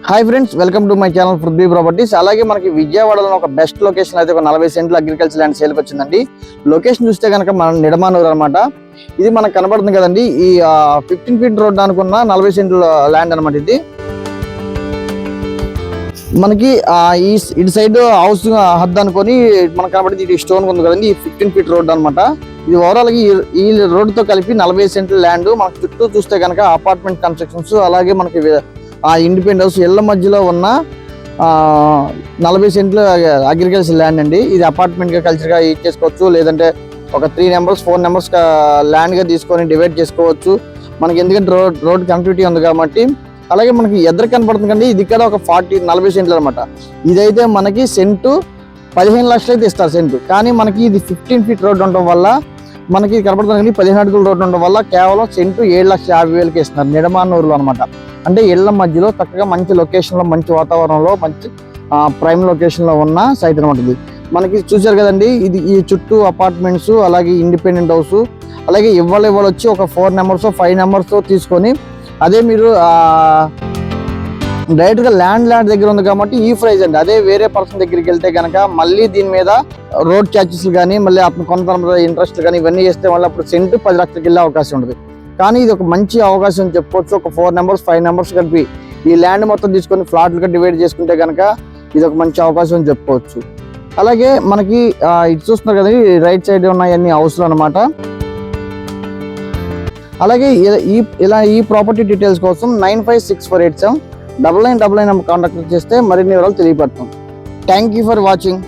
Hi friends, welcome to my channel Prithvi properties. అలాగే మనకి విజయవాడలో ఒక బెస్ట్ లొకేషన్ అయితే ఒక 40 సెంట్లు అగ్రికల్చర్ ల్యాండ్ సేల్కి వచ్చిందండి. లొకేషన్ చూస్తే కనుక మన నిడమానూరు అనమాట. ఇది మనకు కనబడుతుంది కదండి, ఈ 15 ఫీట్ రోడ్ అనుకున్న 40 సెంట్ల ల్యాండ్ అనమాట. ఇది మనకి ఇటు సైడ్ హౌస్ హద్దు అనుకొని మనకు కనబడింది. ఇది స్టోన్ ఉంది కదండి, ఈ 15 ఫీట్ రోడ్ అనమాట. ఇది ఓవరాల్ ఈ రోడ్డుతో కలిపి 40 సెంట్ల ల్యాండ్. మనకు చుట్టూ చూస్తే కనుక అపార్ట్మెంట్ కన్స్ట్రక్షన్స్, అలాగే మనకి ఇండిపెండెంట్ హౌస్ ఇళ్ల మధ్యలో ఉన్న 40 సెంట్ల అగ్రికల్చర్ ల్యాండ్ అండి. ఇది అపార్ట్మెంట్గా కల్చర్గా యూజ్ చేసుకోవచ్చు, లేదంటే ఒక 3 నెంబర్స్ 4 నెంబర్స్ ల్యాండ్గా తీసుకొని డివైడ్ చేసుకోవచ్చు. మనకి ఎందుకంటే రోడ్ కనెక్టివిటీ ఉంది కాబట్టి. అలాగే మనకి ఎదురు కనపడుతుంది కండి, ఇది ఇక్కడ ఒక 40 సెంట్లు అనమాట. ఇదైతే మనకి సెంటు 15 లక్షలు అయితే ఇస్తారు సెంటు. కానీ మనకి ఇది 15 ఫీట్ రోడ్ ఉండడం వల్ల మనకి కనపడుతుంది 15 అడుగుల రోడ్డు ఉండడం వల్ల కేవలం సెంటు 7,50,000కి ఇస్తున్నారు నిడమానూరులో అనమాట. అంటే ఇళ్ల మధ్యలో చక్కగా మంచి లొకేషన్లో, మంచి వాతావరణంలో, మంచి ప్రైమ్ లొకేషన్లో ఉన్న సైట్ అనమాట. ఇది మనకి చూసారు కదండి, ఇది ఈ చుట్టూ అపార్ట్మెంట్స్, అలాగే ఇండిపెండెంట్ హౌస్, అలాగే ఇవ్వాలి వచ్చి ఒక 4 నెంబర్స్ 5 నెంబర్స్ తీసుకొని అదే మీరు డైరెక్ట్గా ల్యాండ్ దగ్గర ఉంది కాబట్టి ఈ ప్రైజ్ అండి. అదే వేరే పర్సన్ దగ్గరికి వెళ్తే కనుక మళ్ళీ దీని మీద రోడ్ ఛార్జెస్ కానీ, మళ్ళీ అప్పుడు కొంత ఇంట్రెస్ట్ కానీ ఇవన్నీ చేస్తే మళ్ళీ అప్పుడు సెంటు 10 లక్షలకి వెళ్ళే అవకాశం ఉంటుంది. కానీ ఇది ఒక మంచి అవకాశం చెప్పుకోవచ్చు. ఒక 4 నెంబర్స్ 5 నెంబర్స్ కలిపి ఈ ల్యాండ్ మొత్తం తీసుకొని ఫ్లాట్లుగా డివైడ్ చేసుకుంటే కనుక ఇది ఒక మంచి అవకాశం చెప్పుకోవచ్చు. అలాగే మనకి ఇది చూస్తున్నారు కదా, రైట్ సైడ్ ఉన్నాయన్ని హౌస్లు అనమాట. అలాగే ఈ ప్రాపర్టీ డీటెయిల్స్ కోసం 9564879999 కాంటాక్ట్ చేస్తే మరిన్ని వివరాలు తెలియపడతాం. Thank you for watching.